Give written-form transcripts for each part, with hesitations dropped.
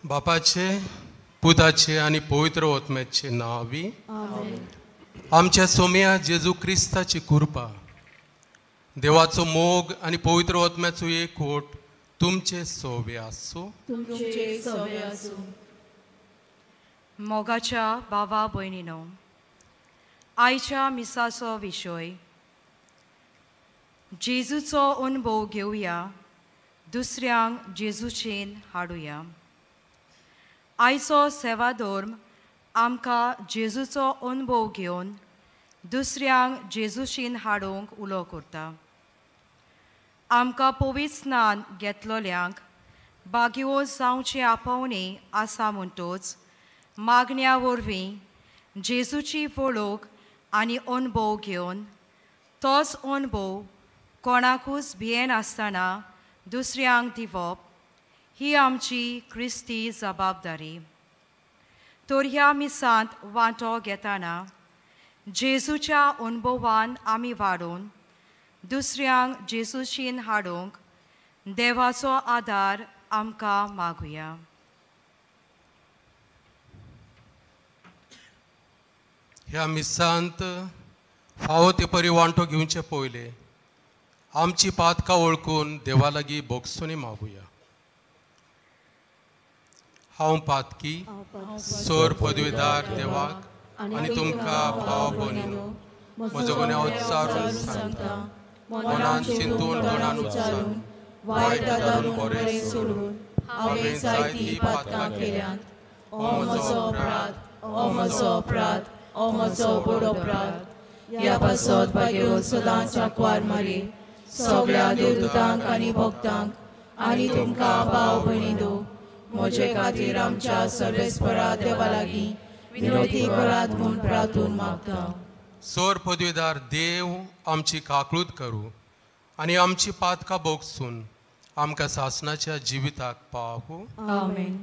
बापाचे, पुताचे आणि पवित्र आत्म्याचे नावी. आमच्या सोम्या जेजू क्रिस्ताची कृपा, देवाचो मोग आणि पवित्र आत्म्याचो एकवट तुमचे सोबे आसो. मोगाच्या भावा भयणीनो, आयच्या मिसाचो विशय जेजूचो अनुभव घेवया, दुसऱ्यांक जेजूचेन हाडुया. आयचो सेवा धर्म आमकां जेजूचो अनुभव घेवन दुसऱ्यांक जेजूचेन हाडूंक उलो करता. आमकां पवित्र स्नान घेतलोल्यांक भाग्यो जावचें आपोवणें आसा म्हणटच मागण्या वरवीं जेजूची वळख आनी अनुभव घेवन तोच अनुभव कोणाकूच भियेन आसतना दुसऱ्यांक दिवप ही आमची क्रिस्ती जबाबदारी. तर ह्या मिसांत वांटो घेतना जेजूच्या अनुभवान आमी वाडून दुसऱ्यांक जेजूचेन हाडूंक देवाचो आदार आमकां मागुया. ह्या मिसांत फावो ते परी वांटो घेवचे पयले आमची पातकां वळखून देवा लागीं बोगसुनी मागुया. हांव पातकी सोर पदवीदार देवाक आनी तुमकां भाव भयणीनो, म्हजो गुन्यांव उच्चारून सांगता. मनान चिंतून तोंडान उच्चारून वायट धरून बरें सोडून हांवें जायतीं पातकां केल्यांत. हो म्हजो अपराध, हो म्हजो अपराध, हो म्हजो बड अपराध. ह्या पासत भाग्यो सदांच आंकवार मारी सगळ्या देवदूतांक आनी भक्तांक आनी तुमकां भाव भयणीनो, म्हजे खातीर आमच्या सर्वेस्परा देवा लागीं विनोदी करात म्हूण प्रार्थून मागता. सोर पदवीदार देव आमची काकळूत करूं आनी आमची पातकां बोगसून आमकां सासणाच्या जिविताक पावूं. आमेन.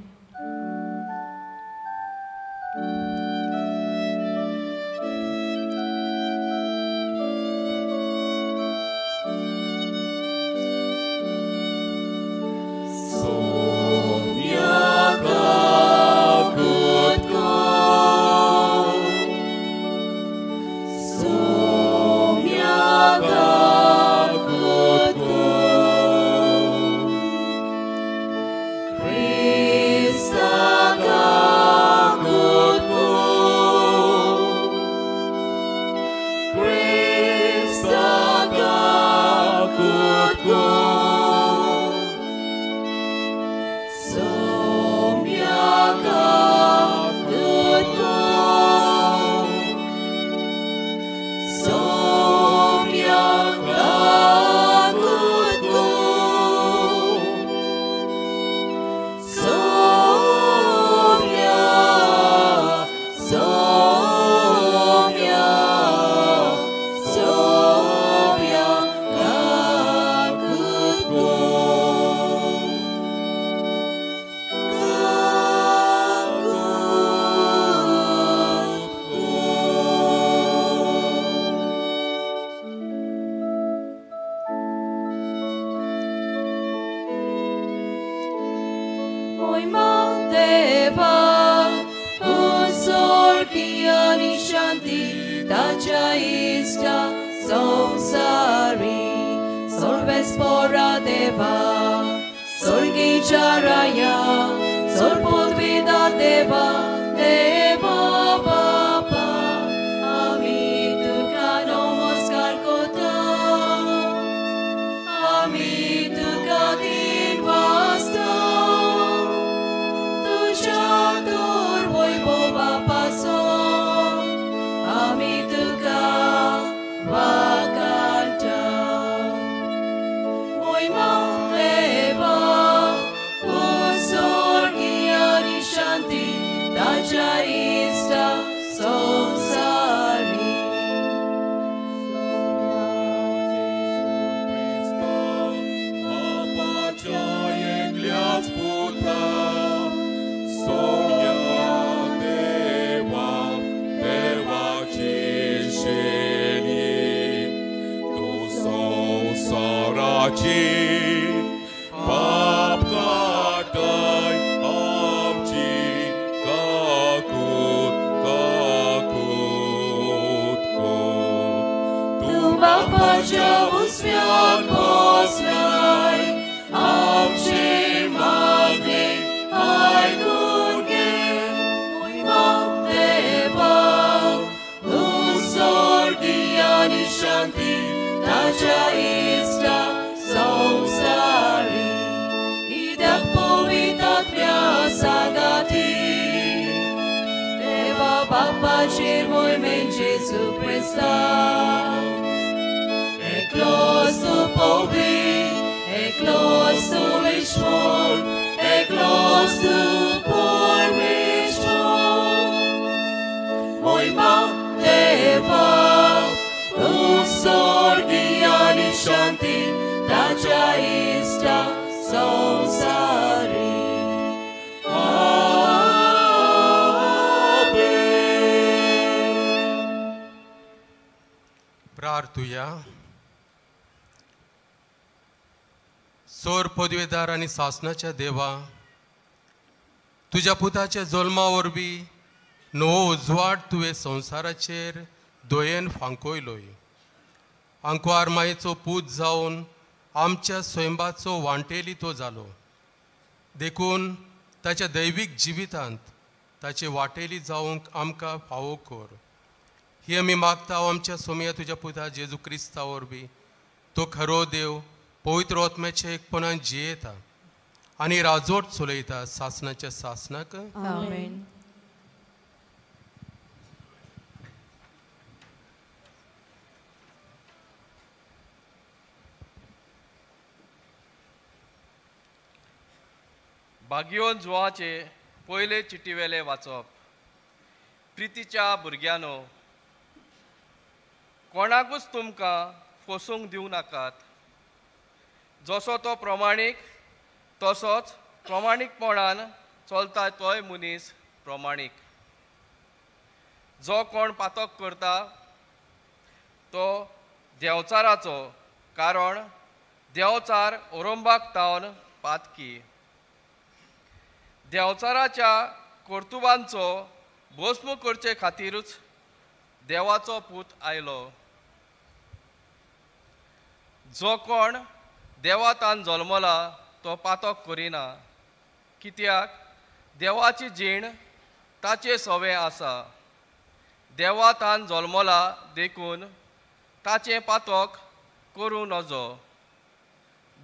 Paap katai am बापाच्या उजव्यान बसलाय, आमचे मागणे आयकून घे. महिमा देवा, स्वर्गी आणि शांती ताच्या इष्टा संसारी. कित्याक पवित्र आत्म्या सांगाती देवा बापाचेर मोहिमेन जेजू Crysta. Eklos tu povit, eklos tu vishmor, eklos tu por vishmor. Moima deva, sorgi ani shanti, tacha ista sansari. प्रार्थूया. सोर पदवेदार आणि शासनाच्या देवा, तुझ्या पुताच्या जल्मा वरवीं नवो उजवाड तुवें संवसाराचेर दोयेन फांकोयलोय. आंकवार मायेचो पूत जावन आमच्या स्वयंबाचो वांटेली तो जालो. देखून ताच्या दैवीक जिवितांत ताचे वाटेली जावंक आमकां फावो कर. ही आमी मागता आमच्या सोमया तुज्या पुता जेजू क्रिस्ता वरवीं. तो खरो देव पवित्र आत्म्याच्या एकपणान जियेता आनी राजवट चलयता शासनाच्या शासनाक. आमेन. भाग्योन जुवाचे पयले चिटीवेले वाचप. प्रितीच्या भुरग्यानो, कोणाकूच तुमकां फसूंक दिवं नाकात. जसो तो प्रमाणीक तसोच प्रमाणीकपणान चलता तोय मनीस प्रमाणीक. जो कोण पातक करता तो देंवचाराचो, कारण देंवचार ओरंबाक तावन पातकी. देंवचाराच्या कर्तुबांचो भस्म करचे खातीरूच देवाचो पूत आयलो. जो कोण देवातान जल्मला तो पातक करिना, कित्याक देवाची जीण ताचे सवे आसा. देवातान जल्मला देखून ताचें पातक करूं नजो.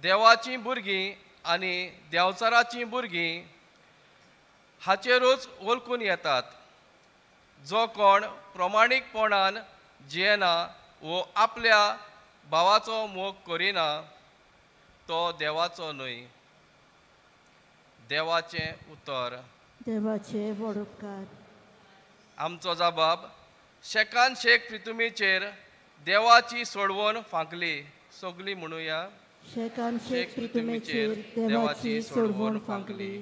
देवाचीं भुरगीं आनी देंवचाराचीं भुरगीं हाचेरूच वळखून येतात. जो कोण प्रमाणीकपणान जियेना वो आपल्या भावाचो मोग करिना तो देवाचो न्हय. देवाचें उतर. देवाचे वडोपकार. आमचो जबाब शेकान शेक प्रितुमीचेर देवाची सोडवण फांकली. सगळीं म्हणुया. शेकान शेक प्रितुमीचेर देवाची सोडवण फांकली.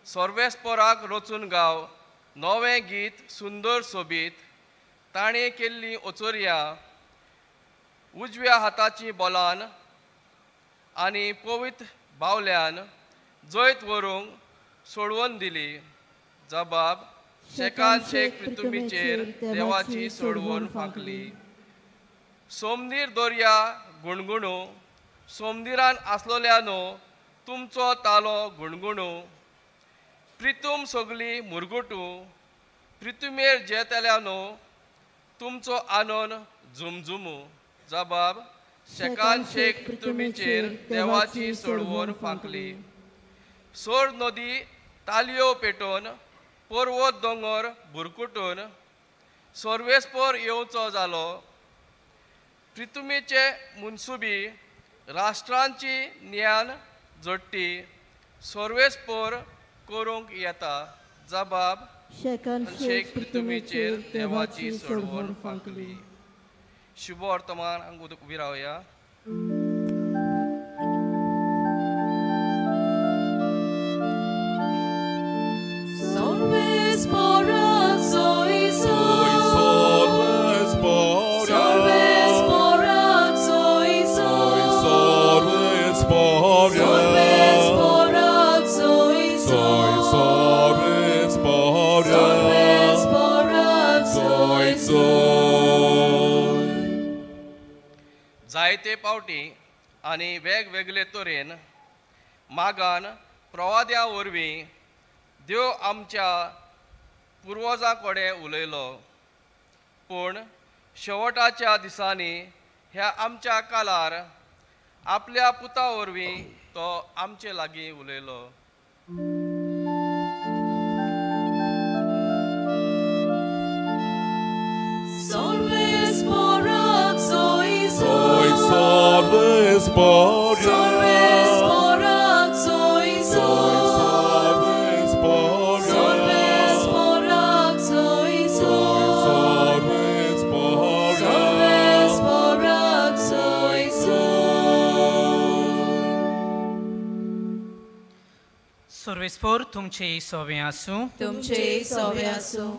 सर्वेस्पराक रचून गाव नवें गीत सुंदर सोबीत. ताणें केल्लीं ओचोरयां उजव्या हाताची बोलान आनी पवित्र बावल्यान जैत व्हरूंक सोडवण दिली. जबाब शेकान शेक प्रितुमीचेर देवाची सोडवण फांकली. सोमदीर दर्या गुणगुणू, सोमदिरान आसलोल्यानो तुमचो तालो गुणगुणू. प्रितूम सगळी मुरगुटू, प्रितुमेर जेतल्यानो तुमचो आनंद झुमझुमू. जबाब शेकान शेक प्रितुमीचेर देवाची सोडवण फांकली. सोर नदी तालयो पेटोवन, पर्वत दोंगर भुरकुटून सर्वेस्पर येवचो जालो. प्रितुमीचे मुनसुबी राष्ट्रांची ज्ञान जोडटी सर्वेस्पर करूंक येता. जबाब शेक प्रितुमीचेर देवाची सोडवण फांकली. शुभ वर्तमान हांगा उबी रावया. जायते पावटी आनी वेगवेगळे तरेन मागान प्रवाद्या वरवीं देव आमच्या पुर्वजां कडेन उलयलो, पूण शेवटाच्या दिसांनी ह्या आमच्या काळार आपल्या पुता वरवीं तो आमचे लागीं उलयलो. Sorves porak soiso. Sorves porak. Sorves porak soiso. Sorves porak. Sorves porak soiso. Sorves porak. Sorves porak soiso. सर्वेस्पर तुमचे सोवे आसूं. तुमचे सोवे आसूं.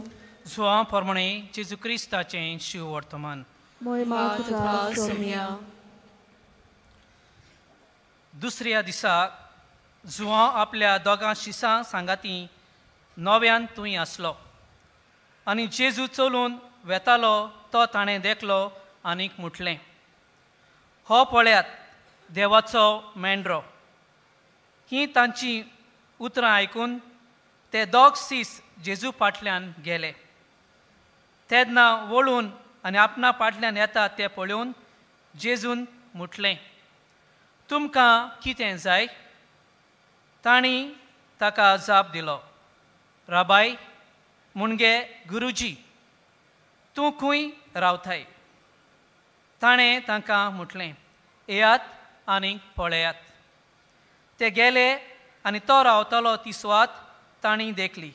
जुआ प्रमाणे जेजू क्रिस्ताचें शिव वर्तमान. दुसऱ्या दिसा जुआ आपल्या दोगां शिसां सांगाती नव्यान थंय आसलो आनी जेजू चलून वेतालो तो ताणें देखलो आनीक म्हटलें, हो पळयात देवाचो मेंढरो. ही तांची उतरां आयकून ते दोग सीस जेजू फाटल्यान गेले. तेन्ना वळून आनी आपणा फाटल्यान येता तें पळोवन जेजून म्हटलें, तुमकां कितें जाय? तांणी ताका जाप दिलो, राबाय मुणगे गुरुजी, तूं खंय रावताय? ताणें तांकां म्हटलें, येयात आनीक पळयात. ते गेले आनी तो रावतालो ती सुवात तांणी देखली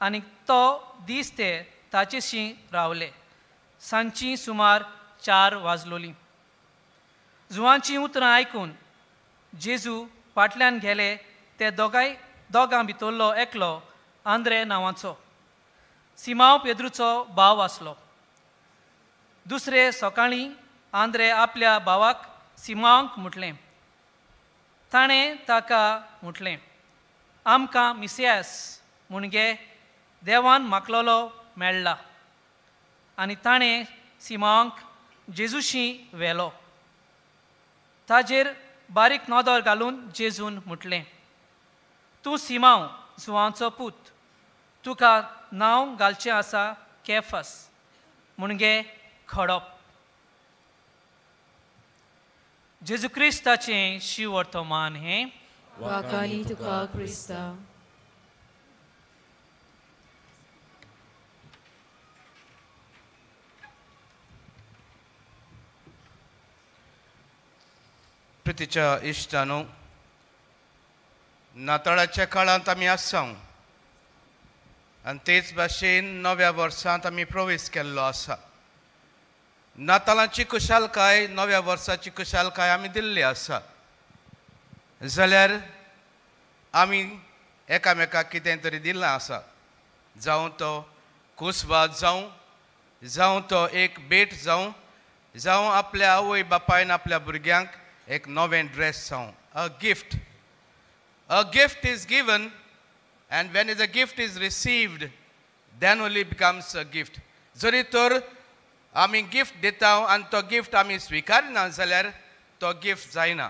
आनी तो दीस ते ताचेशी रावले. सांजची सुमार 4 वाजलोली. जुआंची उतरां आयकून जेजू फाटल्यान गेले. ते दोगां भितरलो एकलो आंद्रे नांवाचो सिमांव पेद्रूचो भाव आसलो. दुसरे सकाळीं आंद्रे आपल्या भावाक सिमांवाक म्हटलें. ताणें ताका म्हटलें, आमकां मिसियास मुणगे देवान मागलोलो मेळ्ळा. आनी ताणें सिमांवाक जेजूशी व्हेलो. ताजेर बारीक नोदर घालून जेजून म्हटलें, तूं सिमांव जुआंचो पूत, तुका नांव घालचें आसा केफस मुणगे खडप. जेजू क्रिस्ताचें शिव वर्तमान हें. वाकानी तुका क्रिस्ता. प्रितीच्या इश्टानो, नाताळाच्या काळांत आमी आसा आनी तेच भाशेन नव्या वर्सांत आमी प्रवेश केल्लो आसा. नाताळाची कुशालकाय, नव्या वर्साची कुशालकाय आमी दिल्ली आसा. जाल्यार आमी एकामेकाक कितें तरी दिलां आसा, जावं तो कुसबात जावं तो एक भेट जावं आपल्या आवय बापायन आपल्या भुरग्यांक एक नवें ड्रेस जावं. A gift is given, and when the gift is received, then only becomes a gift. जरी तर आमी गिफ्ट दिता आनी तो गिफ्ट आमी स्विकारना जाल्यार तो गिफ्ट जायना.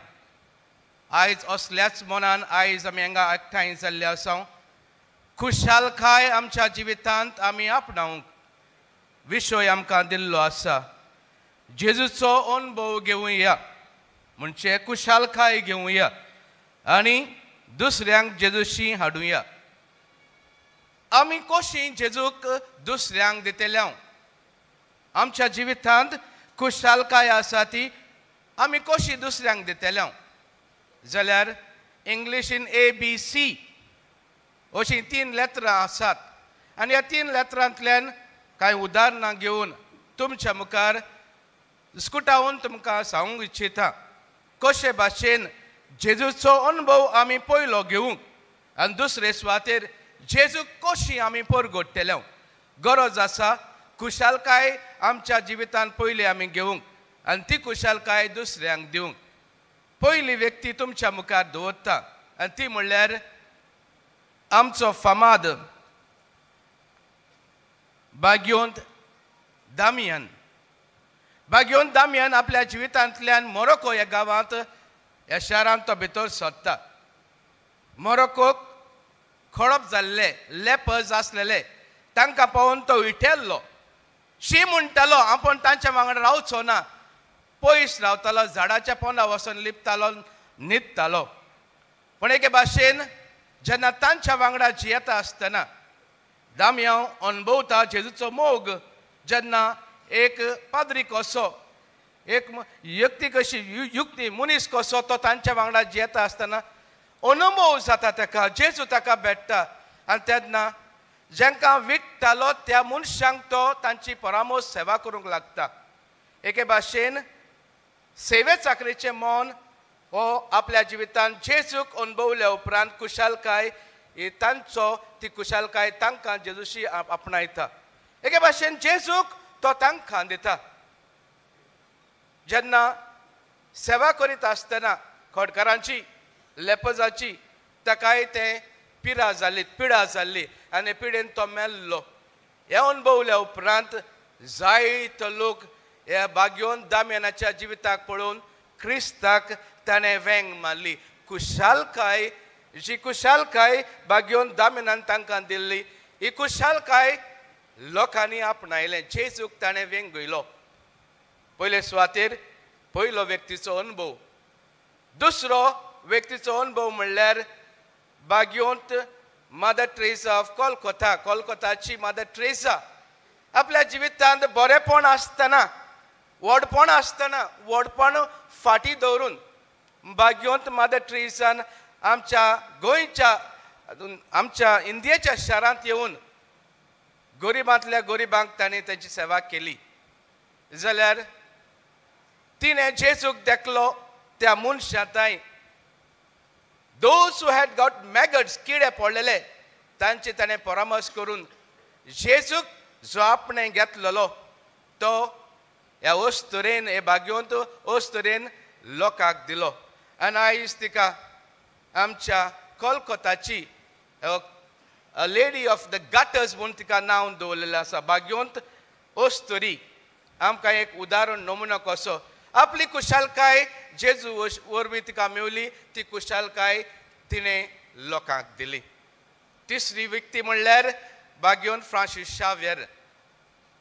आयज असल्याच मनान आयज आमी हांगा एकठांय जाल्ले आसा. खुशालकाय आमच्या जिवितांत आमी आपणावंक विशय आमकां दिल्लो आसा. जेजूचो अनुभव घेवया, म्हणजे खुशालकाय घेवया आनी दुसऱ्यांक जेजूशी हाडुया. आमी कशीं जेजूक दुसऱ्यांक दितल्या? आमच्या जिवितांत खुशालकाय आसा ती आमी कशी दुसऱ्यांक दितल्या? जाल्यार इंग्लिशीन ABC अशीं 3 लेत्रां आसात आनी ह्या 3 लेत्रांतल्यान कांय उदाहरणां घेवन तुमच्या मुखार स्कुटावून तुमकां सांगूंक इच्छिता कशे भाशेन जेजूचो अनुभव आमी पयलो घेवंक आनी दुसरे सुवातेर जेजू कशी आमी परगट्टल्या. गरज आसा खुशालकाय आमच्या जिवितांत पयली आमी घेवंक आनी ती खुशालकाय दुसऱ्यांक दिवंक. पयली व्यक्ती तुमच्या मुखार दवरता आनी ती म्हणल्यार आमचो फामाद बाग्योंत दामियन. बागयोन दामियन आपल्या जिवितांतल्यान मोरोको ह्या गांवांत ह्या शारांत तो भितर सोदता. मोरोकोक खळप जाल्ले लेपर्स आसलेले तांकां पळोवन तो विठेल्लो. शी म्हणटालो आपूण तांच्या वांगडा रावचो ना, पयस रावतालो, झाडाच्या पोंदा वचून लिपतालो, न्हिदतालो. पण एके भाशेन जेन्ना तांच्या वांगडा जियेता आसतना दामयांव अणभवता जेजूचो मोग. जेन्ना एक पाद्री कसो, एक व्यक्ती कशी युक्ती मनीस कसो तो तांच्या वांगडा जियेता आसतना अनुभव जाता ताका, जेजू ताका भेटता. आनी तेन्ना जेंकां विकतालो त्या मनशांक तो तांची परामोस सेवा करूंक लागता. एके भाशेन सेवे चाकरेचें मोन हो आपल्या जिवितांत जेजूक अनुभवल्या उपरांत कुशालकाय ही तांचो ती कुशालकाय तांकां जेजूशी आपणायता. एके भाशेन जेजूक तो तांकां दिता. जेन्ना सेवा करीत आसतना खोडकारांची लेपजाची ताकाय तें पिडा जाल्ली आनी पिडेन तो मेल्लो. हे अनुभवल्या उपरांत जायतो लोक ह्या बागयोन दामियनाच्या जिविताक पळोवन क्रिस्ताक ताणें वेंग मारली. कुशालकाय जी कुशालकाय बागयोन दामियनान तांकां दिल्ली ही कुशालकाय लोकांनी आपणायलें. जेजूक ताणें वेंगयलो. पयले सुवातेर पयलो व्यक्तीचो अनुभव. दुसरो व्यक्तीचो अनुभव म्हणल्यार बागयोंत मदर ट्रेसा ऑफ कोलकाताची मदर ट्रेसा आपल्या जिवितांत बरेपण आसतना व्हडपण फाटी दवरून बागयोंत मदर ट्रेसान आमच्या इंडियेच्या शारांत येवन गरिबांतल्या गरिबांक ताणें तांची सेवा केली. जाल्यार तिणें जेजूक देखलो त्या मनशांताय. Those who had got maggots, किडे पडलेले तांचे ताणें परामर्श करून जेजूक जो आपणें घेतलेलो तो ह्या ओस्तोरेन हे बागयोंत ओस्तोरेन लोकांक दिलो. आनी आयज तिका आमच्या कोलकाताची लेडी ऑफ द गटर्स म्हूण तिका नांव दवरलेलें आसा. बागयोंत ओस्तोरी आमकां एक उदाहरण नमुनो कसो. आपली कुशालकाय जेजू वरवीं तिका मेवली. ती कुशालकाय तिणें लोकांक दिली. तिसरी व्यक्ती म्हणल्यार बागयोन फ्रांसीस शावेर.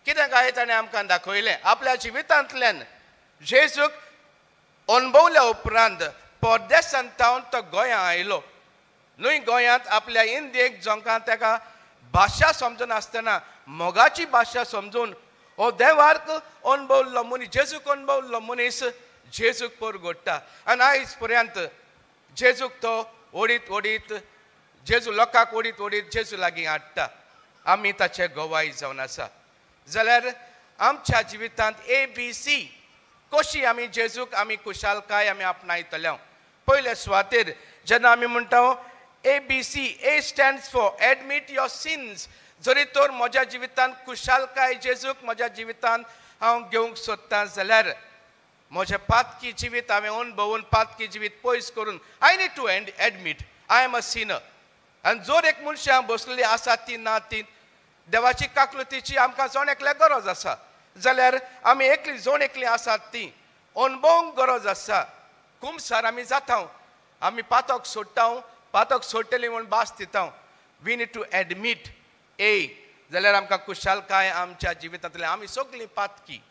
कितें काय ताणें आमकां दाखयलें आपल्या जिवितांतल्यान जेजूक अणभवल्या उपरांत परदेसांतावन तो गोंयां आयलो. न्हय गोंयांत आपल्या इंडियेक जोंकां ताका भाशा समजनासतना मोगाची भाशा समजून हो देवाक अणभवल्लो मनीस जेजूक अणभवल्लो मनीस जेजूक परगोडटा. आनी आयज पर्यंत जेजूक तो ओडीत जेजू लोकांक ओडीत जेजू लागीं हाडटा. आमी ताचे गवाही जावन आसा. जाल्यार आमच्या जिवितांत ABC कशी आमी जेजूक आमी कुशालकाय आमी आपणायतल्या. पयले सुवातेर जेन्ना आमी म्हणटा ABC, A stands for admit your sins. जरी तर म्हज्या जिवितांत कुशालकाय जेजूक म्हज्या जिवितांत हांव घेवंक सोदतां जाल्यार म्हजें पातकी जिवीत हांवें अणभवून पातकी जिवीत पयस करून I need to admit I am a sinner. आनी जर एक मनशां बसलेली आसा ती ना ती देवाची काकुलतीची आमकां जण एकल्या गरज आसा जाल्यार आमी एकली जण एकली आसात ती अणभवूंक गरज आसा. कुमसार आमी जाता आमी पातक सोडटली म्हूण भास दिता. वी नीड टू एडमीट जाल्यार आमकां कुशालकाय आमच्या जिवितांतल्यान आमी सगळीं पातकी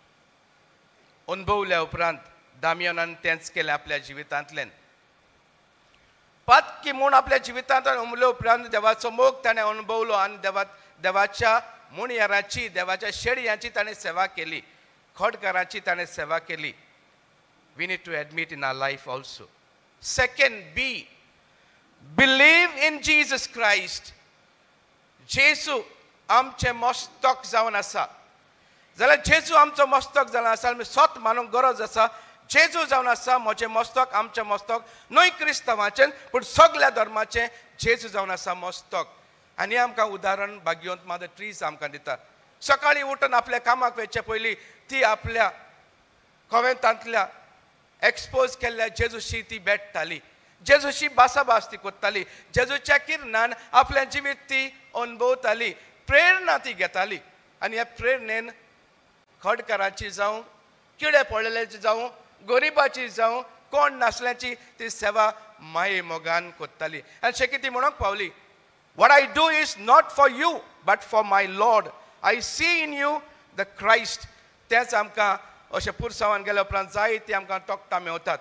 अणभवल्या उपरांत दामियनान तेंच केलें आपल्या जिवितांतल्यान. पातकी म्हूण आपल्या जिवितांत अणभवल्या उपरांत देवाचो मोग ताणें अणभवलो आनी देवाच्या मुणयाराची देवाच्या शेडयांची ताणें सेवा केली. खोडकाराची ताणें सेवा केली. We need to admit in our life also. Second B, believe in Jesus Christ. जेजू आमचें मस्तक जावन आसा जाल्यार जेजू आमचो मस्तक जावन आसा आमी स्वत मानूंक गरज आसा. जेजू जावन आसा म्हजें मस्तक आमचें मस्तक न्हय क्रिस्तांवाचें पूण सगळ्या धर्माचें जेजू जावन आसा मस्तक. आनी आमकां उदाहरण बागयोंत मदर ट्रेसा आमकां दिता. सकाळीं उठून आपल्या कामाक वयचे पयलीं ती आपल्या कॉवेंतांतल्या एक्सपोज केल्ल्या जेजूशी ती भेटताली. जेजूशी भासाभास ती करताली. जेजूच्या किरणान आपलें जिवीत ती अणभवताली. प्रेरणा ती घेताली. आनी ह्या प्रेरणेन खडकाराची जावं किडे पडलेल्याची जावं गरिबाची जावं कोण नासल्याची ती सेवा माये मोगान कोत्ताली आनी शेकी ती म्हणूंक पावली what I do is not for you but for my Lord. I see in you the Christ. तेच आमकां अशें पुरसावान गेल्या उपरांत जायती आमकां तोखटां मेवतात.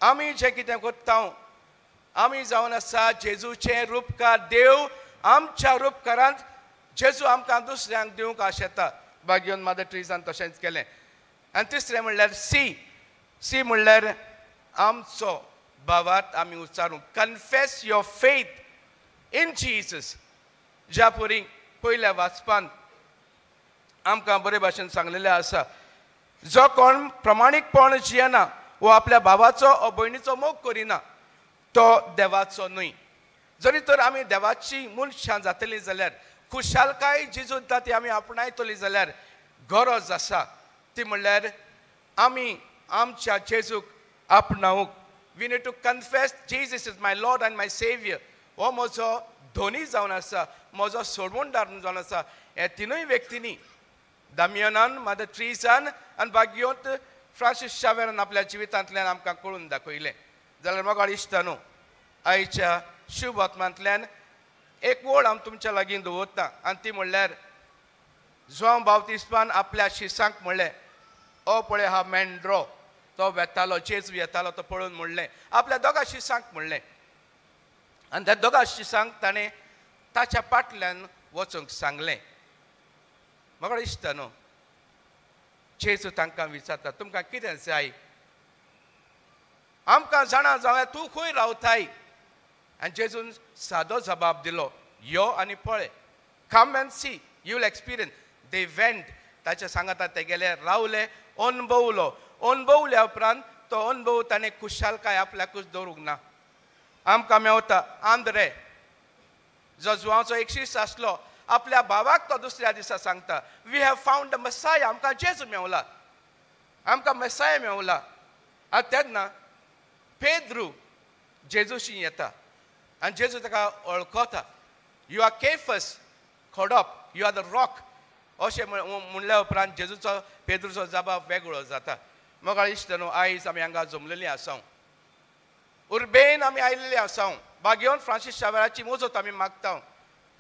आमी जें कितें कोत्ता आमी जावन आसा जेजूचें रूपकार देव आमच्या रूपकारांत जेजू आमकां दुसऱ्यांक दिवंक आशेता बागयोन मदर ट्रिजान तशेंच केलें. आनी तिसरें म्हणल्यार सी म्हणल्यार आमचो भावार्थ आमी उच्चारूंक confess your faith in Jesus. ज्या परी पयल्या वाचपान आमकां बरे भाशेन सांगलेलें आसा जो कोण प्रमाणीकपण जियेना वो आपल्या भावाचो वा भयणीचो मोग करिना तो देवाचो न्हय. जरी तर आमी देवाची मनशां जातलीं जाल्यार खुशालकाय जी दिता ती आमी आपणायतली जाल्यार गरज आसा ती म्हणल्यार आमी आमच्या जेजूक आपणावंक. We need to confess Jesus is my lord and my saviour. हो म्हजो धोनी जावन आसा म्हजो सोडवणदार जावन आसा. हे तिनूय व्यक्तींनी दामियनान मदर ट्रिजान आनी बागयोंत फ्रांसीस शावेरान आपल्या जिवितांतल्यान आमकां कळून दाखयलें. जाल्यार म्हाका दिसता न्हू आयच्या शुभ आत्मांतल्यान एक वड हांव तुमच्या लागीं दवरतां आनी ती म्हणल्यार जोआंव बावतिस्मान आपल्या शिसांक म्हणलें ओ पळय हा मेंड्रो तो वेतालो जेजू येतालो तो पळोवन म्हणलें आपल्या दोगा शिसांक म्हणलें आनी त्या दोगा शिसांक ताणें ताच्या फाटल्यान वचूंक सांगलें. म्हाका दिसता न्हू जेजू तांकां विचारता तुमकां कितें जाय आमकां जाणा जावं तूं खंय रावताय. आनी जेजून सादो जबाब दिलो यो आनी पळय come and see you will experience. They went ताचे सांगाता ते गेले रावले अनुभवल्या उपरांत तो अनुभव ताणें खुशालकाय आपल्याकूच दवरूंक ना. आमकां मेवता आंद्रे जो जुवांचो एक शिश्य आसलो आपल्या भावाक तो दुसऱ्या दिसा सांगता वी हॅव फावंड द मेसाया. आमकां जेजू मेवला आमकां मेसाया मेवला. आनी तेन्ना पेद्रू जेजूशी येता आनी जेजू ताका वळखता यू आर केफस खोडप यू आर द रॉक अशें म्हणल्या उपरांत जेजूचो पेद्रूचो जबाब वेगळो जाता. म्हाका दिसता न्हू आयज आमी हांगा जमलेलीं आसां उर्बेन आमी आयिल्लीं आसां बागयोन फ्रांसीस शावेराची मजत आमी मागता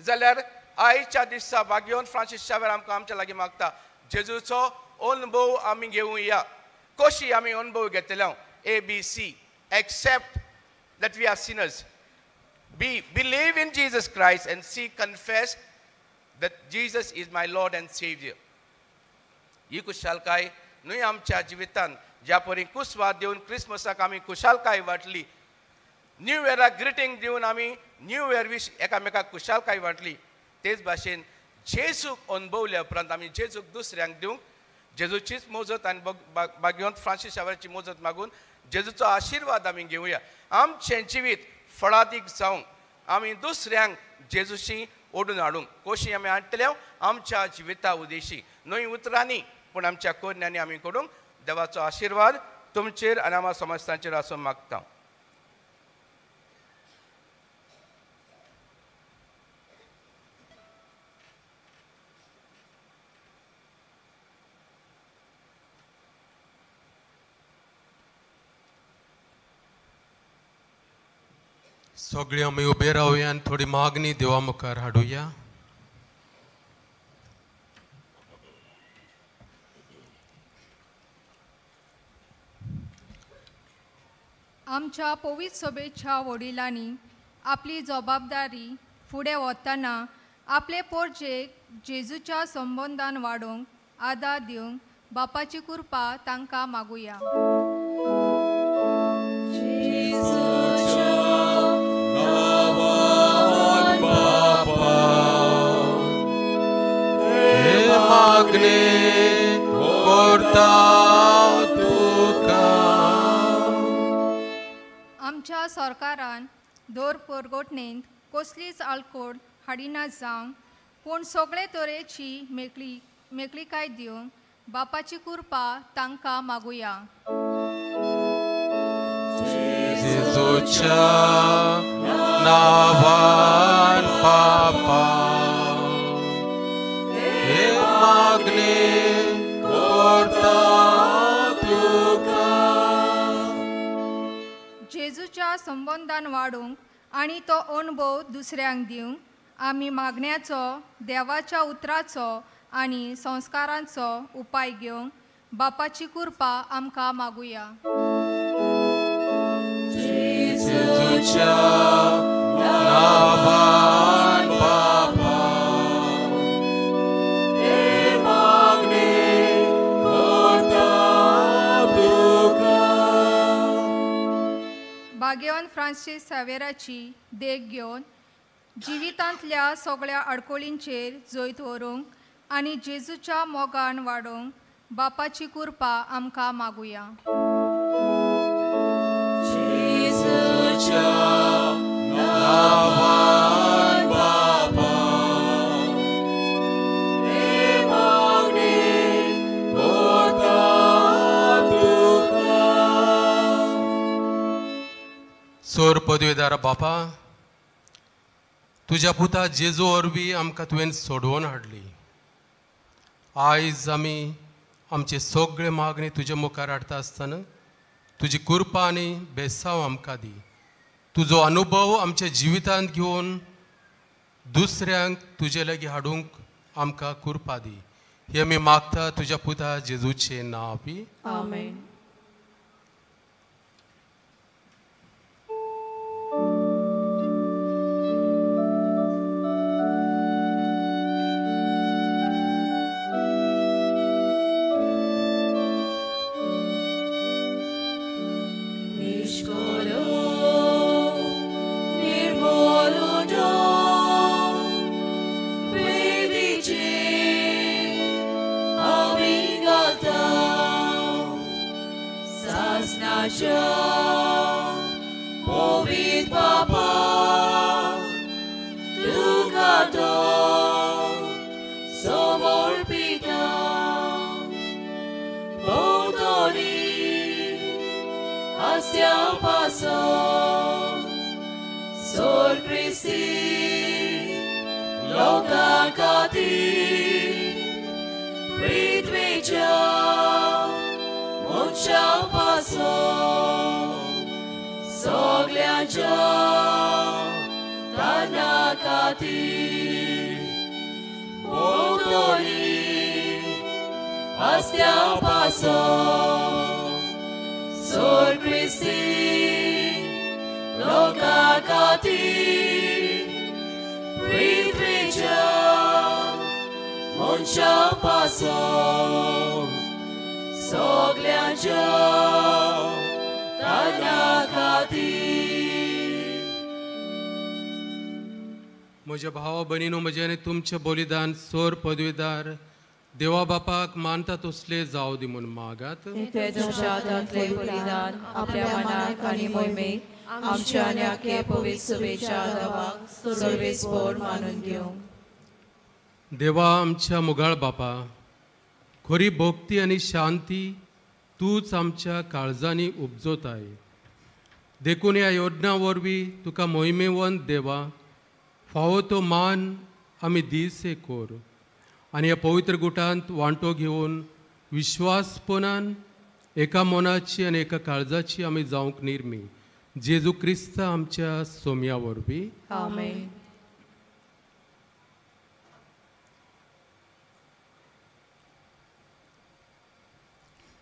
जाल्यार आयच्या दिसा बागयोन फ्रांसीस शावेर आमकां आमच्या लागीं मागता जेजूचो अनुभव आमी घेवया. कशी आमी अनुभव घेतले ABC accept that we are sinners. B, believe in Jesus Christ and C, confess that Jesus is my Lord and Savior. ही खुशालकाय न्हय आमच्या जिवितांत ज्या परी कुस्वाद दिवन क्रिसमसाक आमी खुशालकाय वाटली न्यू इयराक ग्रिटींग दिवन आमी न्यू इयर वीश एकामेकाक खुशालकाय वाटली तेच भाशेन जेजूक अनुभवल्या उपरांत आमी जेजूक दुसऱ्यांक दिवंक जेजूचीच मोजत आनी बागयोंत फ्रांसीस शावेराची मोजत मागून जेजूचो आशिर्वाद आमी घेवया. आमचें जिवीत फळादीक जावंक आमी दुसऱ्यांक जेजूशी ओडून हाडूंक कशी आमी हाडटले आमच्या जिविता उदेशी न्हय उतरांनी पूण आमच्या कोन्यांनी आमी करूंक देवाचो आशिर्वाद तुमचेर आनी आमच्या समस्तांचेर आसून मागता. सगळीं आमी उबे रावया आनी थोडी मागणी देवा मुखार हाडुया. आमच्या पवित्र सभेच्या वडिलांनी आपली जबाबदारी फुडें वतना आपले पोरजेक जेजूच्या संबंधान वाडोवंक आदार दिवंक बापाची कृपा तांकां मागुया. आमच्या सरकारान दर परगोटणेंत कसलीच आळकोड हाडिना जावंक पूण सगळे तरेची मेकळीकाय दिवंक बापाची कृपा तांकां मागुया. जेजूच्या नावान पापा हे मागणी करता जेजूच्या संबंधान वाडूंक आनी तो अणभव दुसऱ्यांक दिवंक आमी मागण्याचो देवाच्या उतराचो आनी संस्कारांचो उपाय घेवंक बापाची कृपा आमकां मागुया. जेजूच्या नावान बापा, हे मागणी करता तुका. भाग्यवान फ्रांसीस सावेराची देख घेवन जिवितांतल्या सगळ्या आडकोळींचेर जैत व्हरूंक आनी जेजूच्या मोगान वाडोवंक बापाची कृपा आमकां मागुया. जेजूच्या नावान बापा, हे मागणी करता तुका. सोर पदवीदार बापा, तुज्या पुता जेजू वरवीं आमकां तुवें सोडवून हाडली. आयज आमी आमचे सगळे मागणी तुजे मुखार हाडटा आसतना तुजी कृपा आनी बेसांव आमकां दी. तुजो अनुभव आमच्या जिवितांत घेवन दुसऱ्यांक तुजे लागीं हाडूंक आमकां कृपा दी. हे आमी मागता तुज्या पुता जेजूचे नांवां. आमेन. Povit Papa, tuka to somor pita, Bogdoni asya paso, Sor Christi loka kati, Pritveja mocha paso. Sogleancha tanakati Bogdoni astia paso Sor Christi lokakati Pritveja moncha paso Sogleancha म्हज्या भावा भयणीनो, म्हजे आनी तुमचें बलिदान सोर पदवीदार देवा बापाक मानता तसले जावं दी म्हूण मागात. तुमच्यातले बलिदान आपल्या मनाक आनी मोहिमेक आमच्या आनी आख्खे पवित्र सभेच्या देवाक सर्वेस्पर मानून घेवंक. देवा आमच्या मुगाळ बापा, खरी भक्ती आनी शांती तूच आमच्या काळजांनी उपजोताय. देखून ह्या योजना वरवीं तुका मोहिमेवंत देवा फावो तो मान आमी दिसे कोर आनी ह्या पवित्र गुटांत वांटो घेवन विश्वासपणान एका मनाची आनी एका काळजाची आमी जावंक निर्मी. जेजू क्रिस्त आमच्या सोम्या वरवीं. आमेन.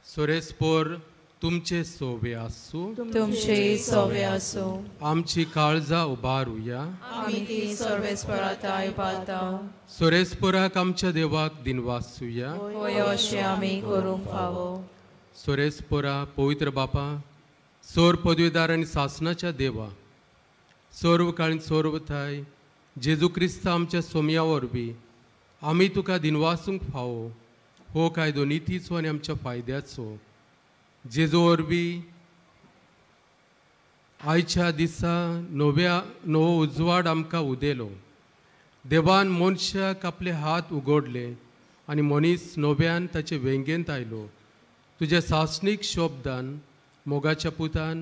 सोरेस्पोर तुमचे सोवे आसूं. तुमचे सोवे आसूं. आमची काळजां उबारुया. आमी ती सर्वेस्पराताय पालतां. सोरेस्पोराक आमच्या देवाक दिनवासूया. होय अशें आमी करूंक फावो. सोरेस्पोरा पवित्र बापा, सोर पदवीदार आनी सासणाच्या देवा, सर्व काळीन सर्वथाय जेजू क्रिस्त आमच्या सोम्या वरवीं आमी तुका दिनवासूंक फावो. हो कायदो नितीचो आनी आमच्या फायद्याचो. जेजू वरवीं आयच्या दिसा नवो उजवाड आमकां उदेलो. देवान मनशाक आपले हात उगडले आनी मनीस नव्यान ताचे वेंगेंत आयलो. तुज्या सासणीक शब्दान मोगाच्या पुतान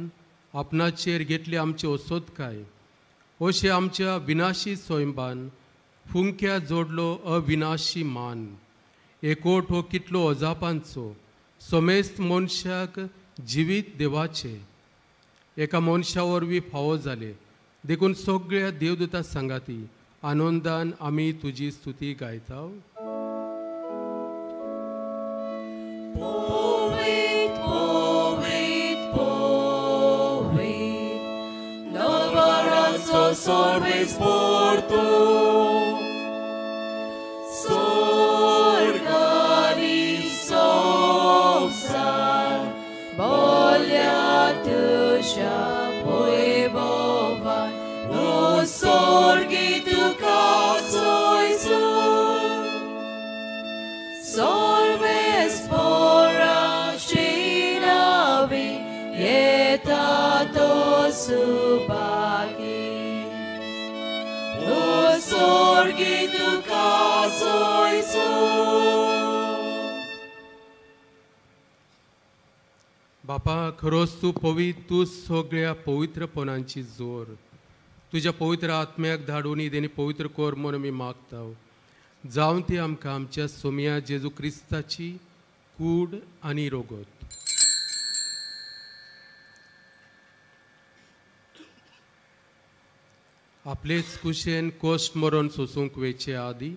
आपणाचेर घेतली आमची ओसोदकाय. अशें आमच्या विनाशी स्वयंबान फुंक्या जोडलो अविनाशी मान. एकोट हो कितलो अजापांचो, समेस्त मनशाक जिवीत देवाचे. एका मनशा वरवीं फावो जाले देखून सगळ्या देवदूतां सांगाती आनंदान आमी तुजी स्तुती गायता. Poet, poet, poet, Nalbaranzo sorbes porto, Sorgani sopsar, Bolja tuja poebovan, No sorgi tu casoi sur, Sorbes pora shinavi, Yetato subaki, No sorgi tu casoi sur. बापा खरोच तू पवित्र, तू सगळ्या पवित्रपणांची जोर तुझ्या पवित्र आत्म्याक धाडून देणी पवित्र कोर म्हणून आमी मागता. जावन ती आमकां आमच्या सोम्या जेजू क्रिस्ताची कूड आनी रोगत. आपलेच कुशेन कोश्ट मरण सोसूंक वेचे आदी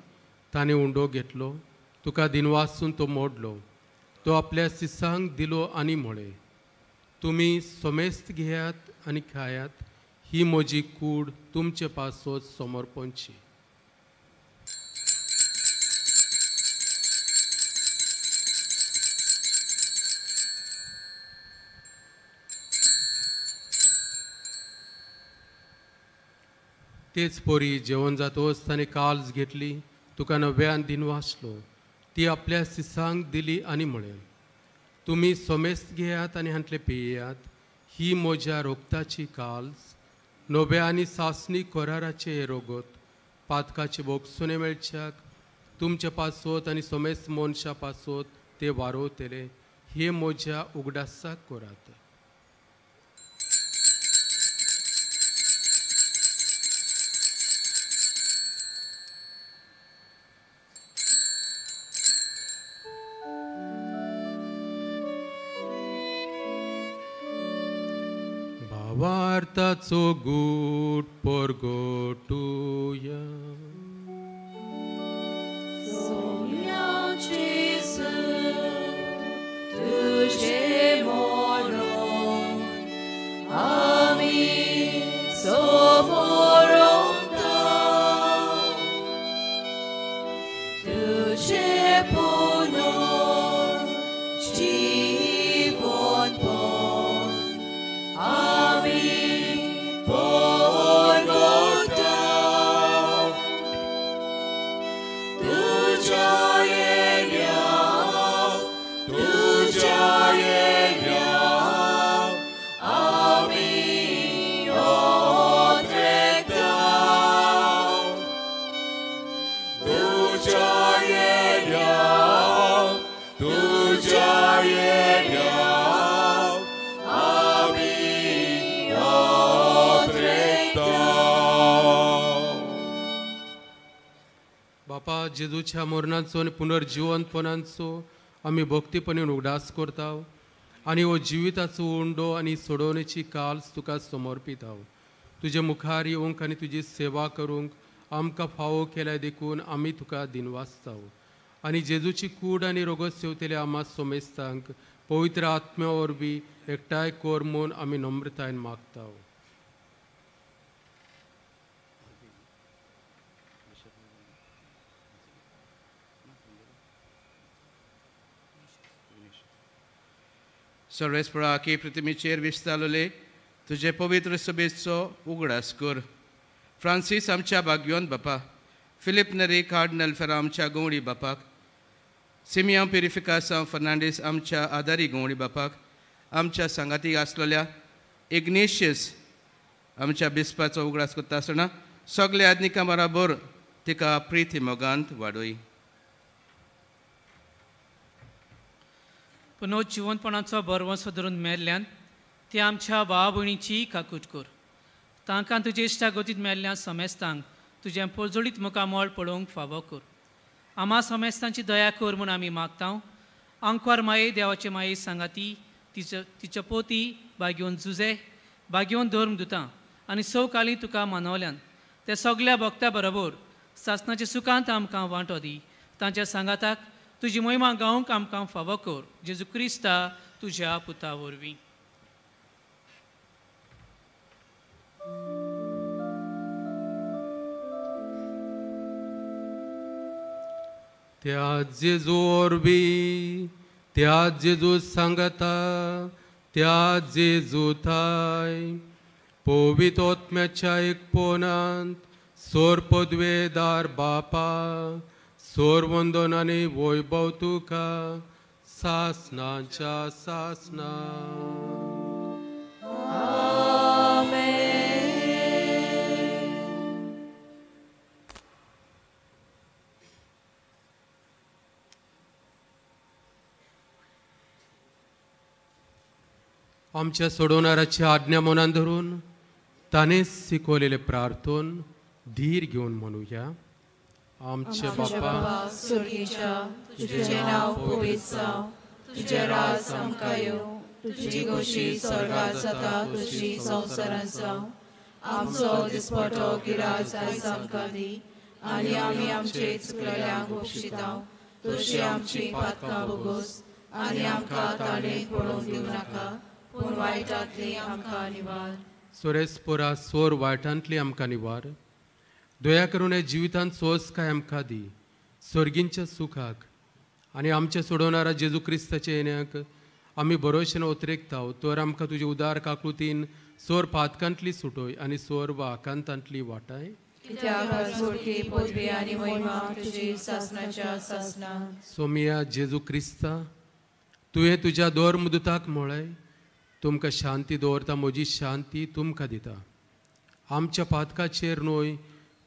ताणें उंडो घेतलो, तुका दिनवासून तो मोडलो, तो आपल्या सिसांक दिलो आनी म्हळे, तुमी सोमेस्त घेयात आनी खायात, ही म्हजी कूड तुमचे पासत समर्पणची. तेच पोरी जेवण जातोच ताणें काल्ज घेतली, तुका नव्यान दिनवासलो, ती आपल्या सिसांक दिली आनी म्हळें, तुमी सोमेस्त घेयात आनी हांतले पियेयात, ही म्हज्या रोगताची काल्ज, नव्या आनी सासणी कोराराचे हे रोगत, पातकाचे बोगसुने मेळच्याक तुमचे पासत आनी सोमेस्त मनशा पासत ते वारोवतले, हे म्हज्या उगडासाक कोरात. वार्ताचो गूट परगोटुया. Sonia Jesu, Tuje moron, Ami somoronta, Tuje punon, Chivon pon, Ami porgota, Tuja Elia, Ami odrekta, Tuja Elia, Ami odrekta. बापा जेजूच्या मरणाचो आनी पुनर्जिवंतपणांचो आमी भक्तीपणीन उगडास करता आनी हो जिविताचो उंडो आनी सोडवणेची काल्स तुका समर्पिता. तुजे मुखार येवंक आनी तुजी सेवा करूंक आमकां फावो केल्या देखून आमी तुका दिनवासता आनी जेजूची कूड आनी रोगत सेवतले आमा सोमेस्तांक पवित्र आत्म्या वरवीं एकठांय कोर म्हूण आमी नम्रतायेन मागता. सर्वेस्पराकी पृथ्वीचेर विस्तारलेले तुजे पवित्र सभेचो उगडास कर. फ्रांसीस आमच्या भाग्यवंत बापा, फिलिप नरी कार्डिनल फेरा आमच्या गवळी बापाक, सिमिया पेरिफिकासांव फर्नांडीस आमच्या आदारी गवळी बापाक, आमच्या सांगाती आसलेल्या इग्नेशियस आमच्या बिस्पाचो उगडास करता आसतना सगल्या आदनिकां बराबर तिका प्रिती मोगांत वाडोय. पुनर्जिवंतपणाचो बरवंसो धरून मेल्ल्यान ते आमच्या भावा भयणीची काकूट कर. तांकां तुजे इश्टागतीत मेल्ल्या समेस्तांक तुजें पळजोडीत मुखामोळ पळोवंक फावो कर. आमा समेस्तांची दया कर म्हूण आमी मागता. अंकवार माये देवाचे माये सांगाती तिच्या पोती भाग्यवन जुजे बागेवन धर्म दिता आनी सवकाळी तुका मानवल्यान त्या सगळ्या भक्त्या बरोबर सासणाच्या सुखांत आमकां वांटो दी. तांच्या सांगाताक तुजी महिमा गावंक आमकां फावो कर. जेजू क्रिस्ता तुज्या पुता वरवीं. त्या जेजू वरवीं त्या जेजू सांगता त्या जेजू थाय पवित्र आत्म्याच्या एकपणांत सोर पदवेदार बापा सोर वंदन आनी वैभव तुका सासणाच्या सासणा. आमच्या सोडवणाऱ्याची आज्ञा मनान धरून ताणें शिकवलेले प्रार्थन धीर घेवन म्हणुया. आमचे बापा सुर्गीच्या तुझे नाव पवित्र जावं, तुझे राज आमकां येवं, तुझी गोशी स्वर्गात जाता तशी संवसारांत जावं. आमचो दिसपटो गिराय आयज आमकां दी आनी आमी आमचे चुकलेल्यांक बक्षिता. तशी आमची पातकां बोगोस आनी आमकां ताणें पडोवंक दिवं नाका, पूण वायटांतली आमकां निवार. सोरेस्पोरा सोर वायटांतली आमकां निवार. दया करून हे जिवितांत सोस काय आमकां दी स्वर्गींच्या सुखाक आनी आमच्या सोडवणारा जेजू क्रिस्ताच्या येण्याक आमी बरोशेन ओतरेकताव. तर आमकां तुजे उदार काकुतीन सोर पातकांतली सुटोय आनी सोर वा आकांतांतली वाटाय. पदवी आनी महिमा तुजी सासणाच्या सासणा. सोमिया जेजू क्रिस्ता तुवें तुज्या दोर मुदताक म्हळें तुमकां शांती दवरता, म्हजी शांती तुमकां दिता. आमच्या पातकाचेर न्हय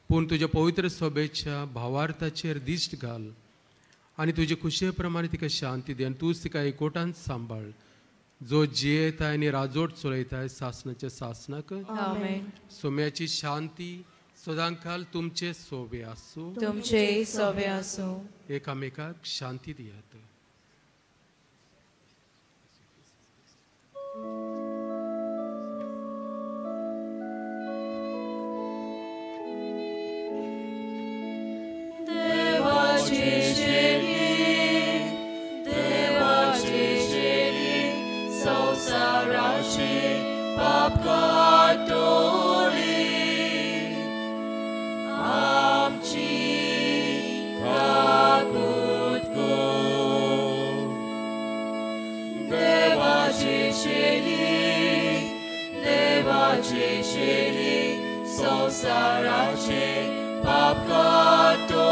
पूण तुज्या पवित्र सोबेच्या भावार्थाचेर दिश्ट घाल आनी तुजे खुशे प्रमाणे तिका शांती दी आनी तूंच तिका एकोटांत सांबाळ जो जियेताय आनी राजोट चलयताय सासणाच्या सासणाक. सोम्याची शांती सदांकाल तुमचे सोबे आसूं. तुमचे सोबे आसूं. एकामेकाक शांती दियात. संसाराचे पाप कातोली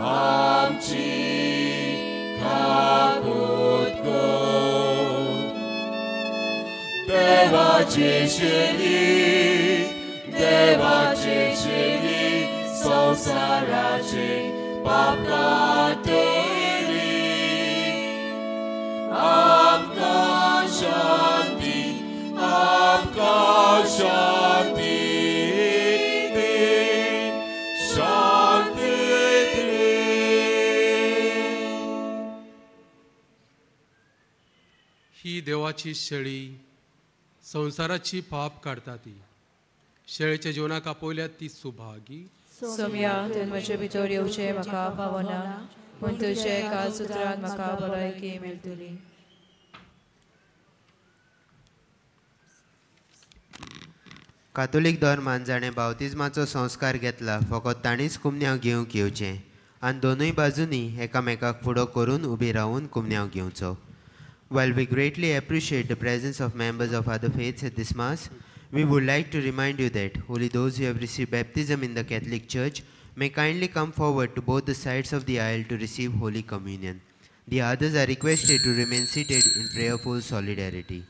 आमची काकूत कर. देवाचे शेली संसाराचे पाप कातोली आमकां शांती आमकां शांती ही देवाची शेळी संसाराची पाप काढता ती. शेळेच्या जीवनाक आपयल्यात ती सुभागी. सोम्या तुवें म्हजे भितर येवचें म्हाका पावना, पूण तुजे काळसुत्रांत म्हाका भलायकी मेळटली. कातोलीक धर्मान जाणें बावतिजमाचो संस्कार घेतला फकत ताणीच कुमन्यांव घेवंक येवचें आनी दोनूय बाजूंनी एकामेकाक फुडो करून उबी रावन कुमन्यांव घेवचो. While we greatly appreciate the presence of members of other faiths at this Mass, we would like to remind you that only those who have received baptism in the Catholic Church may kindly come forward to both the sides of the aisle to receive Holy Communion. The others are requested to remain seated in prayerful solidarity.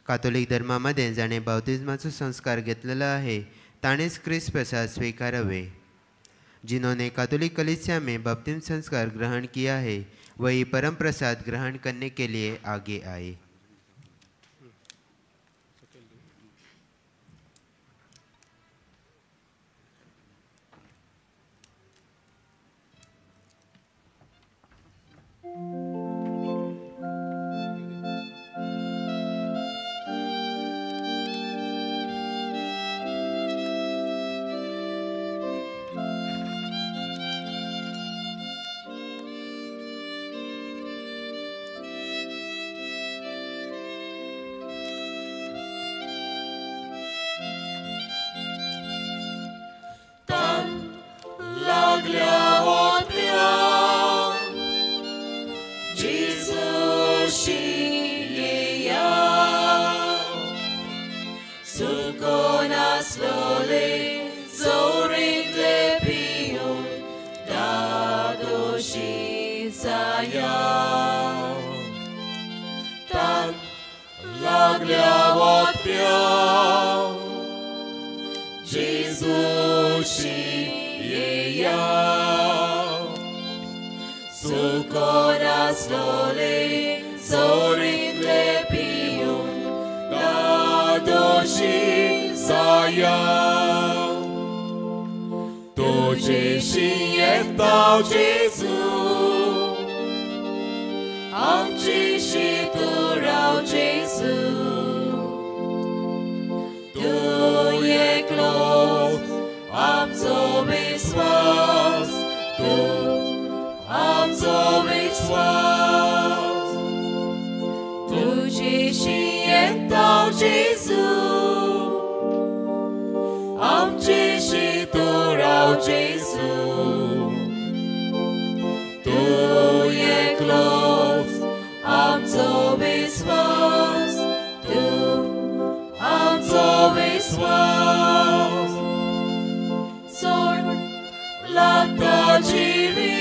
कातोलिक धर्मामध्ये जाणे बावतिस्माचो संस्कार घेतलेला आहे ताणेच ख्रिस्त प्रसाद स्वीकारावे. जिन्होंने कातोलिक कलीसिया में बपतिस्म संस्कार ग्रहण किया है वही परम प्रसाद ग्रहण करने के लिए आगे आए. नासलोले जोरीतले पिऊन दादोशी जाया तान लागल्या वोत्प्या जेजूशी येया सुको नासलोले जोरीतले पिऊन दादोशी जाया तुझेशी येता जेजू आमचीशी तू राव जेजू तू एकलोच आमचो विश्वास तू आमचो विश्वास तुझेशी येता जेजू आमचीशी तू राव जेजू तू एकलोच आमचो विश्वास तू आमचो विश्वास सोड लागता जिवी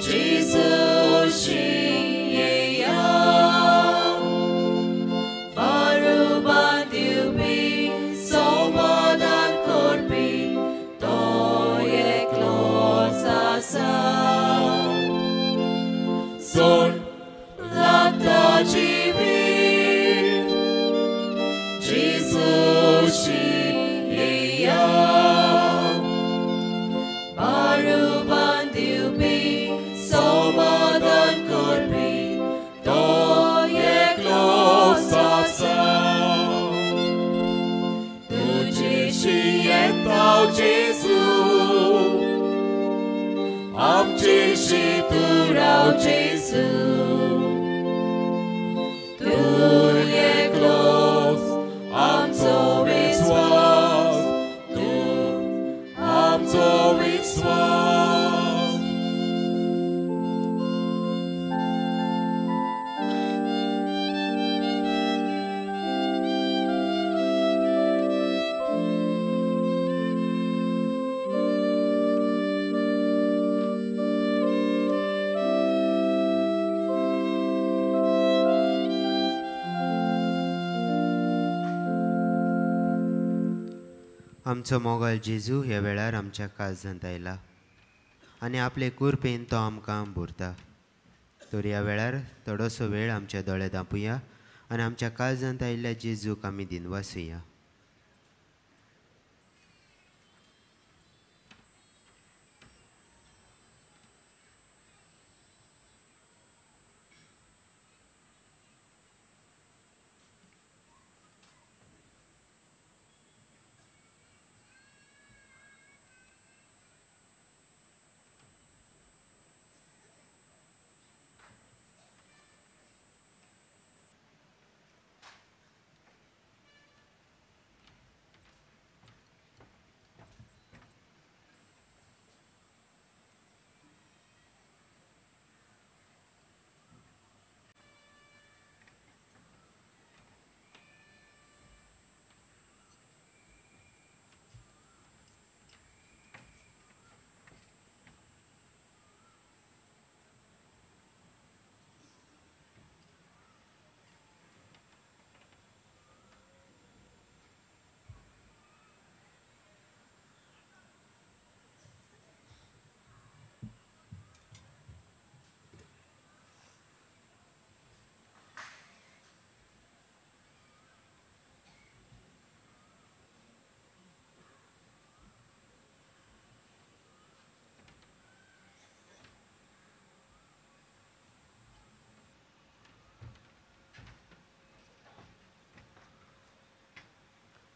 जेजूशी येया Varuban diubi समाधान करपी तो एकलोच आसा सोड लागता जिवी जेजूशी येया Varuban diubi समाधान करपी तो एकलोच आसा तुझेशी येता जेजू आमचीशी तू राव जेजू तू एकलोच आमचो विश्वास तू आमचो विश्वास आमचो मोगाल जेजू ह्या वेळार आमच्या काळजांत आयला आनी आपले कुरपेन तो आमकां भरता तर ह्या वेळार थोडोसो वेळ आमचे दोळे धांपुया आनी आमच्या काळजांत आयिल्ल्या जेजूक आमी दिनवासुया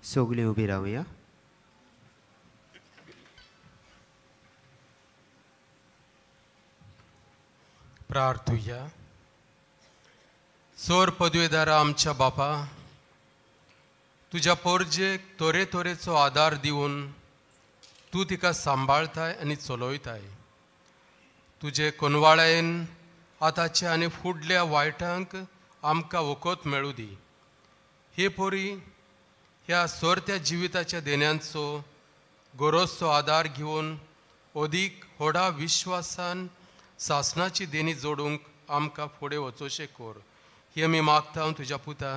सगळीं उबी रावया प्रार्थुया सोर पदवेदारा आमच्या बापा तुझ्या पोरजेक तोरे तोरेचो आदार दिवन तूं तिका सांबाळताय आनी चलयताय तुजे कोनवाळेन आतांच्या आनी फुडल्या वायटांक आमकां वखद मेळूं दी हे पोरी ह्या सोरत्या जिविताच्या देण्यांचो गोरोसचो आदार घेवन अदीक व्हडा विश्वासान सासणाची देणी जोडूंक आमकां फुडें वचोशें कोर. ही आमी मागता तुज्या पुता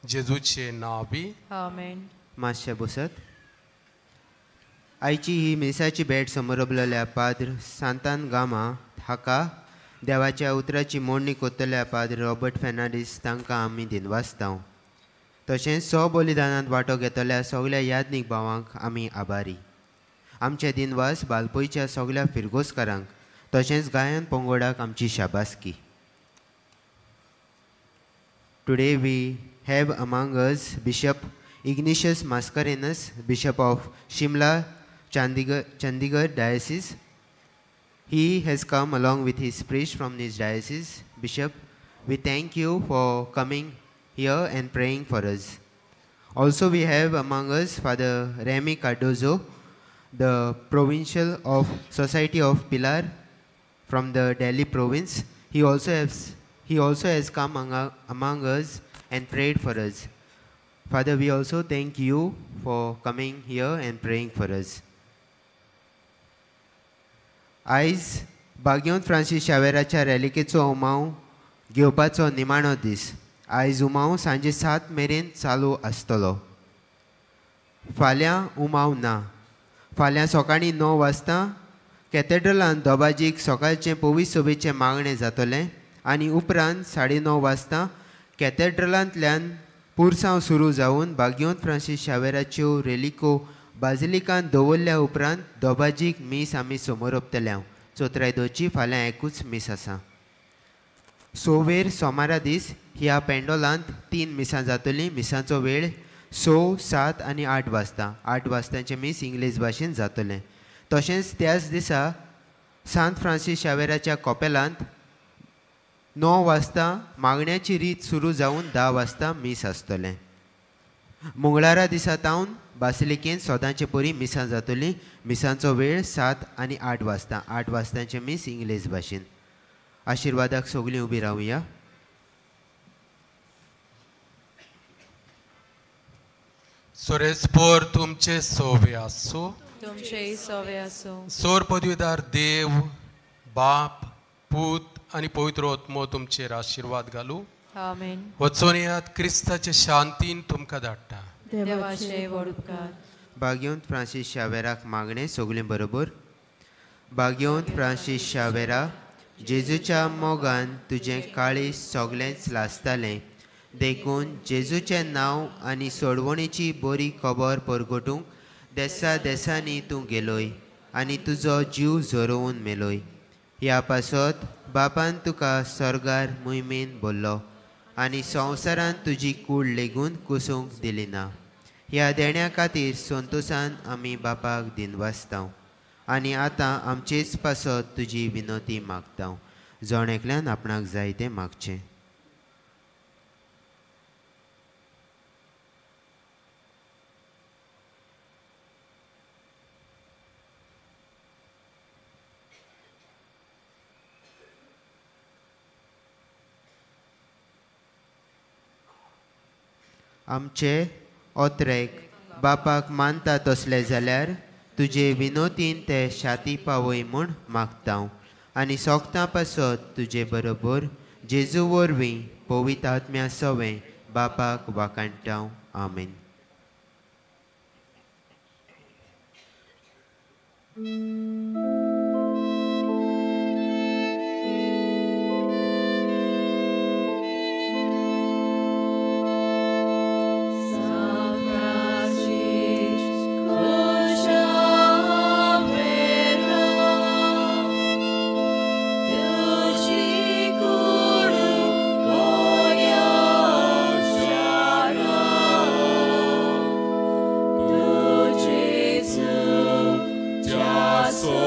जेजूचे नांव बी. आमेन. मातशें बसत. आयची ही मेसाची भेट समोर उबलल्या पाद्र सांतान गामा हाका देवाच्या उतराची मोडणी कोत्तल्या पाद्र रॉबर्ट फेर्नांडीस तांकां आमी दिनवासता. तशेंच बलिदानांत वांटो घेतल्या सगळ्या यादनीक भावांक आमी आभारी. आमचे दिनवास बालपयच्या सगळ्या फिरगोसकारांक तशेंच गायन पंगडाक आमची शाबासकी. Today we have among us bishop Ignatius Mascarenhas, bishop of Shimla Chandigarh diocese. He has come along with his priest from this diocese. Bishop, we thank you for coming here and praying for us. Also we have among us Father Remy Cardozo, the Provincial of Society of Pilar from the Delhi province. He also has come among us and prayed for us. Father, we also thank you for coming here and praying for us. आयज भाग्यवंत Francis शावेराच्या रॅलिकेचो उमाव घेवपाचो निमाणो दीस. आयज उमाव सांजे 7 मेरेन चालू आसतलो. फाल्यां उमाव ना. फाल्यां सकाळीं 9 वाजता कॅथेड्रलांत दोबाजीक सकाळचें पवित्र सभेचें मागणें जातलें आनी उपरांत 9:30 वाजता कॅथेड्रलांतल्यान पुरसांव सुरू जावन भाग्यवंत फ्रांसीस शावेराच्यो रेलिको बाजिलिकांत दवरल्या उपरांत दोबाजीक मीस आमी समोर ओंपतल्या. चोत्रायदोची फाल्यां एकूच मीस आसा. सोवेर सोमारा दीस ह्या पेंडोलांत 3 मिसां जातलीं. मिसांचो वेळ 6, 7 आनी 8 वाजता. 8 वाजतांचें मीस इंग्लीश भाशेन जातलें. तशेंच त्याच दिसा सांत फ्रांसीस शावेराच्या कॉपेलांत 9 वाजता मागण्याची रीत सुरू जावन 10 वाजता मीस आसतलें. मंगळारा दिसा तावन बासिलिकेंत सोदांचे परी मिसां जातलीं. मिसांचो वेळ 7 आनी 8 वाजता. 8 वाजतांचें मीस इंग्लीश भाशेन. आशिर्वादाक सगळीं उबी रावया. सोरेस्पोर तुमचे सोवे आसो. तुमचे सोवे आसो. सोर पदवीदार देव, बाप, पूत आनी पवित्र आत्मो तुमचेर आशिर्वाद घालू. आमेन. वचून येयात, क्रिस्ताचे शांतीन तुमकां धाडटा. देवाचे व्हड उपकार. भाग्यवंत फ्रांसीस शावेराक मागणें सगळें बरोबर. भाग्यवंत फ्रांसीस शावेरा, जेजूच्या मोगान तुजें काळीज सगळेंच लासतालें. देखून जेजूचें नांव आनी सोडवणेची बरी खबर परगटूंक देसा देसांनी तूं गेलोय आनी तुजो जीव झरोवन मेलोय. ह्या पासत बापान तुका स्वर्गार मोहिमेन बोल्लो आनी संवसारांत तुजी कूड लेगून कुसूंक दिली ना. ह्या देण्या खातीर संतोशान आमी बापाक दिनवासता आनी आतां आमचेच पासत तुजी विनोती मागता. जण एकल्यान आपणाक जाय तें मागचें. आमचे ओत्रेक बापाक मानता तसले जाल्यार तुजे विनोतीन ते शाती पावय म्हूण मागता आनी सोगता पासत तुजे बरोबर जेजू वरवीं पवित्र आत्म्या सवें बापाक वाकाणटा. आमेन. So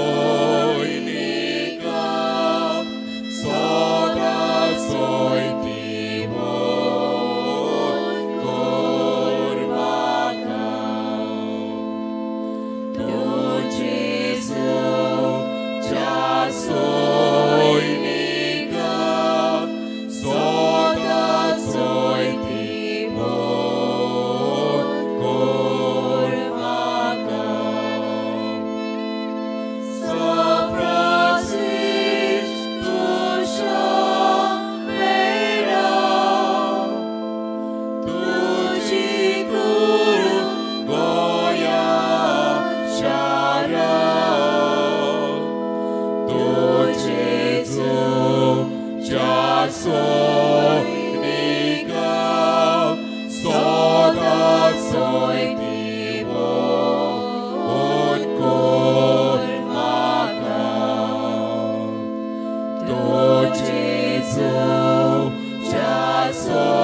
So